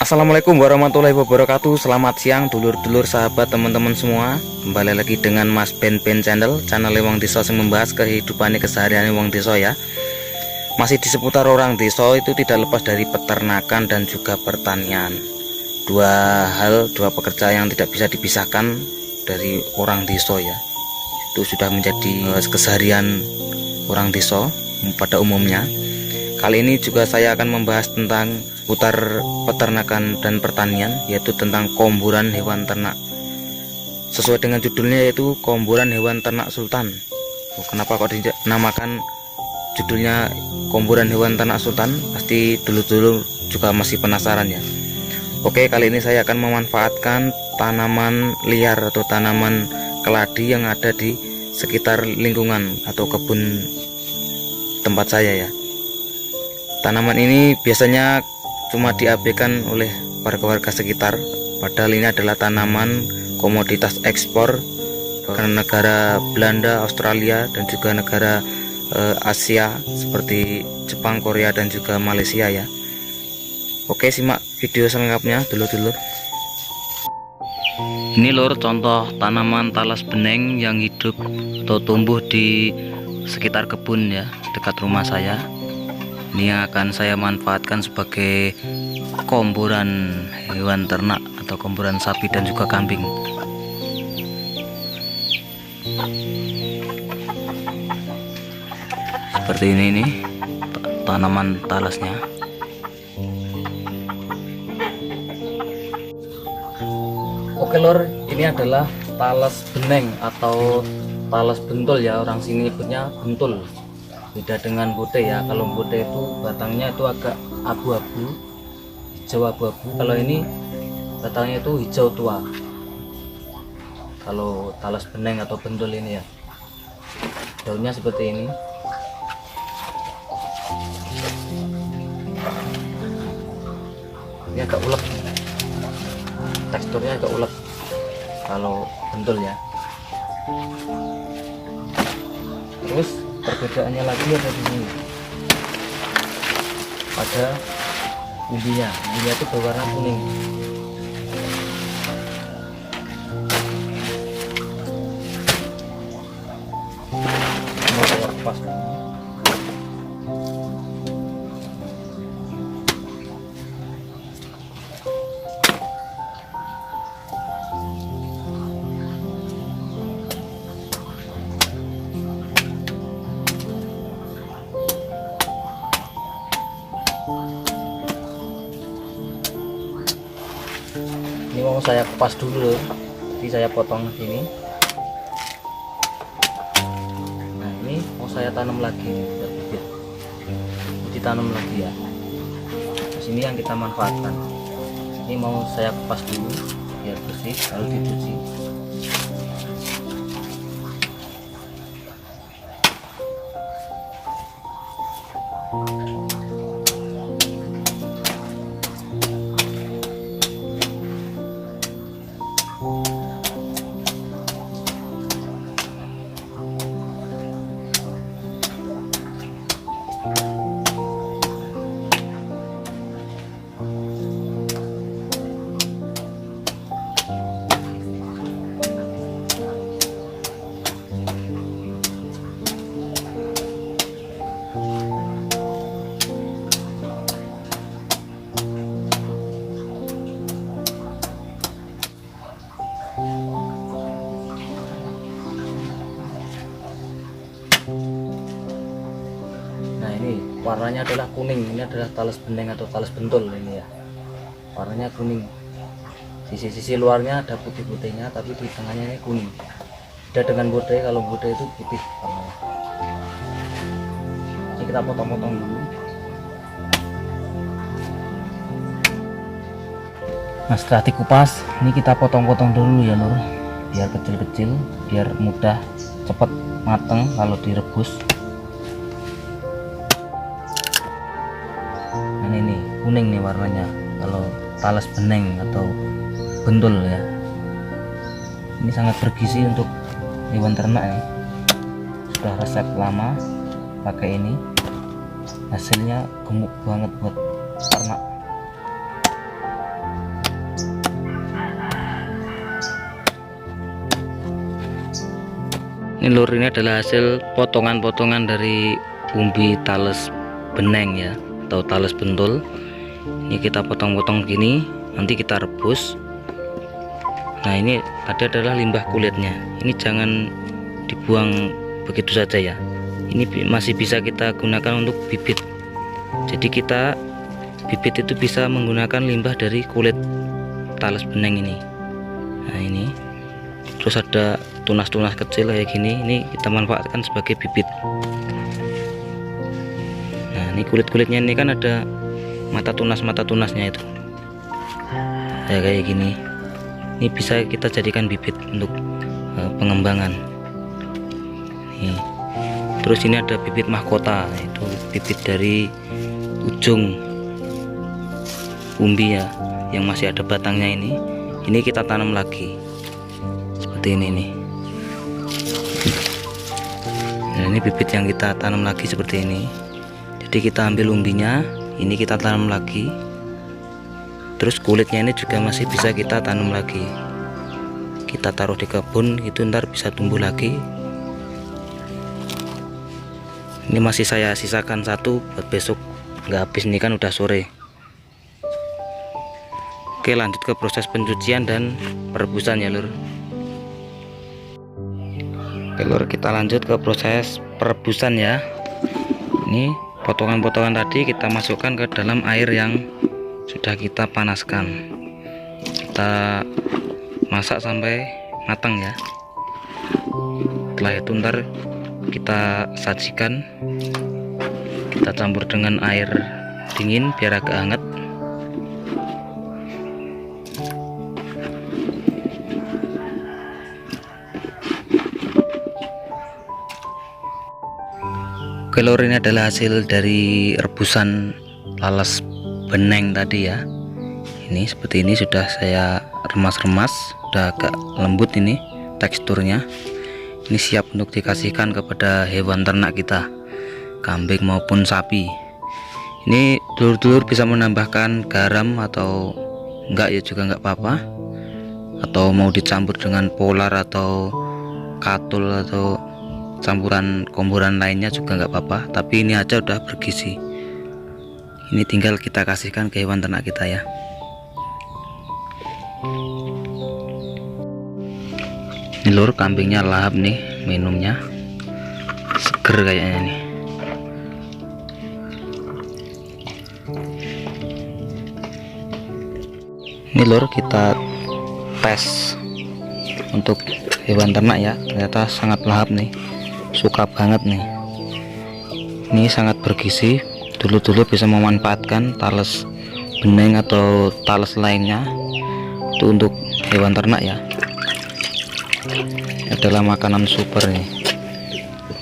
Assalamualaikum warahmatullahi wabarakatuh. Selamat siang dulur-dulur, sahabat, teman-teman semua. Kembali lagi dengan Mas Ben channel Wong Deso yang membahas kehidupan keseharian Wong Deso ya. Masih di seputar orang Deso, itu tidak lepas dari peternakan dan juga pertanian. Dua pekerjaan yang tidak bisa dipisahkan dari orang Deso ya. Itu sudah menjadi keseharian orang Deso pada umumnya. Kali ini juga saya akan membahas tentang seputar peternakan dan pertanian, yaitu tentang komburan hewan ternak. Sesuai dengan judulnya, yaitu komburan hewan ternak sultan. Kenapa kok dinamakan judulnya komburan hewan ternak sultan? Pasti dulu juga masih penasaran ya. Oke, kali ini saya akan memanfaatkan tanaman liar atau tanaman keladi yang ada di sekitar lingkungan atau kebun tempat saya ya. Tanaman ini biasanya cuma diabaikan oleh warga-warga sekitar, padahal ini adalah tanaman komoditas ekspor ke negara Belanda, Australia, dan juga negara Asia seperti Jepang, Korea, dan juga Malaysia ya. Oke, simak video selengkapnya dulur-dulur. Ini lur contoh tanaman talas beneng yang hidup atau tumbuh di sekitar kebun ya, dekat rumah saya. Ini yang akan saya manfaatkan sebagai komburan hewan ternak atau komburan sapi dan juga kambing. Seperti ini nih tanaman talasnya. Oke lor, ini adalah talas beneng atau talas bentul ya, orang sini nyebutnya bentul. Beda dengan bote ya. Kalau bote itu batangnya itu agak abu-abu, hijau abu-abu. Kalau ini batangnya itu hijau tua. Kalau talas beneng atau bentul ini ya, daunnya seperti ini. Ini agak ulet, teksturnya agak ulet kalau bentul ya. Terus perbedaannya lagi ada di sini, ada umbinya itu berwarna kuning. Mau saya kupas. Ini mau saya kupas dulu, jadi saya potong ini. Nah, ini mau saya tanam lagi, ditanam lagi ya. Di sini yang kita manfaatkan. Ini mau saya kupas dulu biar bersih, lalu dicuci. Nah, ini warnanya adalah kuning. Ini adalah talas beneng atau talas bentul ini ya. Warnanya kuning. Sisi-sisi luarnya ada putih-putihnya, tapi di tengahnya ini kuning. Beda dengan bote, kalau bote itu putih warnanya. Ini kita potong-potong dulu. Nah, setelah dikupas, ini kita potong-potong dulu ya lur, biar kecil-kecil, biar mudah cepat mateng kalau direbus. Nah, ini kuning nih warnanya kalau talas beneng atau bentul ya. Ini sangat bergizi untuk hewan ternak ya. Sudah resep lama pakai ini, hasilnya gemuk banget buat ternak. Ini lur, ini adalah hasil potongan-potongan dari umbi tales beneng ya, atau tales bentul. Ini kita potong-potong gini, nanti kita rebus. Nah, ini tadi adalah limbah kulitnya. Ini jangan dibuang begitu saja ya. Ini masih bisa kita gunakan untuk bibit. Jadi kita bibit itu bisa menggunakan limbah dari kulit tales beneng ini. Nah, ini terus ada tunas-tunas kecil kayak gini, ini kita manfaatkan sebagai bibit. Nah, ini kulit-kulitnya ini kan ada mata tunasnya itu ya, kayak gini. Ini bisa kita jadikan bibit untuk pengembangan. Nih. Terus ini ada bibit mahkota, itu bibit dari ujung umbi ya, yang masih ada batangnya ini. Ini kita tanam lagi seperti ini nih. Nah, ini bibit yang kita tanam lagi seperti ini. Jadi kita ambil umbinya, ini kita tanam lagi. Terus kulitnya ini juga masih bisa kita tanam lagi. Kita taruh di kebun, itu ntar bisa tumbuh lagi. Ini masih saya sisakan satu buat besok, nggak habis, ini kan udah sore. Oke, lanjut ke proses pencucian dan perebusan ya lur. Oke lur, kita lanjut ke proses perebusan ya. Ini potongan-potongan tadi kita masukkan ke dalam air yang sudah kita panaskan. Kita masak sampai matang ya. Setelah itu ntar kita sajikan, kita campur dengan air dingin biar agak hangat. Oke lur, ini adalah hasil dari rebusan lalas beneng tadi ya. Ini seperti ini, sudah saya remas-remas, sudah agak lembut ini teksturnya. Ini siap untuk dikasihkan kepada hewan ternak kita, kambing maupun sapi. Ini dulur-dulur bisa menambahkan garam atau enggak ya juga enggak apa-apa, atau mau dicampur dengan polar atau katul atau campuran komburan lainnya juga nggak apa-apa, tapi ini aja udah bergizi. Ini tinggal kita kasihkan ke hewan ternak kita ya. Ini lur, kambingnya lahap nih minumnya, seger kayaknya nih. Ini lur, kita tes untuk hewan ternak ya, ternyata sangat lahap nih, suka banget nih. Ini sangat bergizi, dulu-dulu bisa memanfaatkan tales beneng atau tales lainnya itu untuk hewan ternak ya. Ini adalah makanan super nih.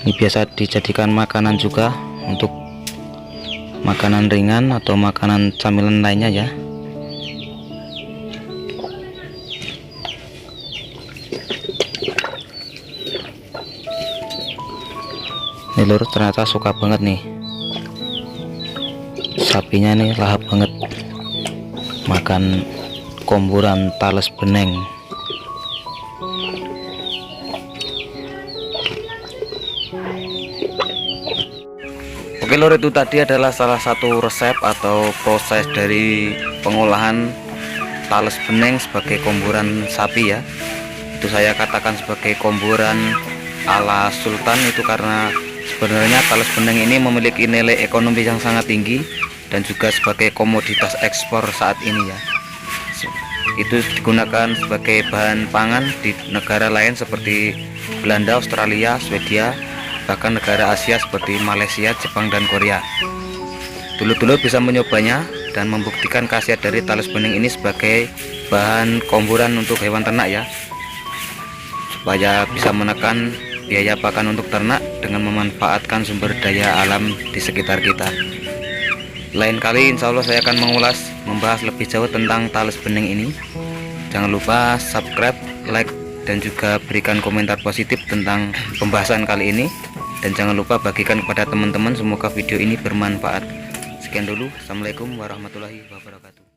Ini biasa dijadikan makanan juga untuk makanan ringan atau makanan camilan lainnya ya. Ini lur, ternyata suka banget nih, sapinya nih lahap banget makan komburan tales beneng. Oke lur, itu tadi adalah salah satu resep atau proses dari pengolahan tales beneng sebagai komburan sapi ya. Itu saya katakan sebagai komburan ala sultan itu karena sebenarnya tales beneng ini memiliki nilai ekonomi yang sangat tinggi dan juga sebagai komoditas ekspor saat ini ya. Itu digunakan sebagai bahan pangan di negara lain seperti Belanda, Australia, Swedia, bahkan negara Asia seperti Malaysia, Jepang, dan Korea. Dulu-dulu bisa menyobanya dan membuktikan khasiat dari tales beneng ini sebagai bahan komburan untuk hewan ternak ya, supaya bisa menekan biaya pakan untuk ternak dengan memanfaatkan sumber daya alam di sekitar kita. Lain kali insya Allah saya akan membahas lebih jauh tentang tales beneng ini. Jangan lupa subscribe, like, dan juga berikan komentar positif tentang pembahasan kali ini. Dan jangan lupa bagikan kepada teman-teman, semoga video ini bermanfaat. Sekian dulu, assalamualaikum warahmatullahi wabarakatuh.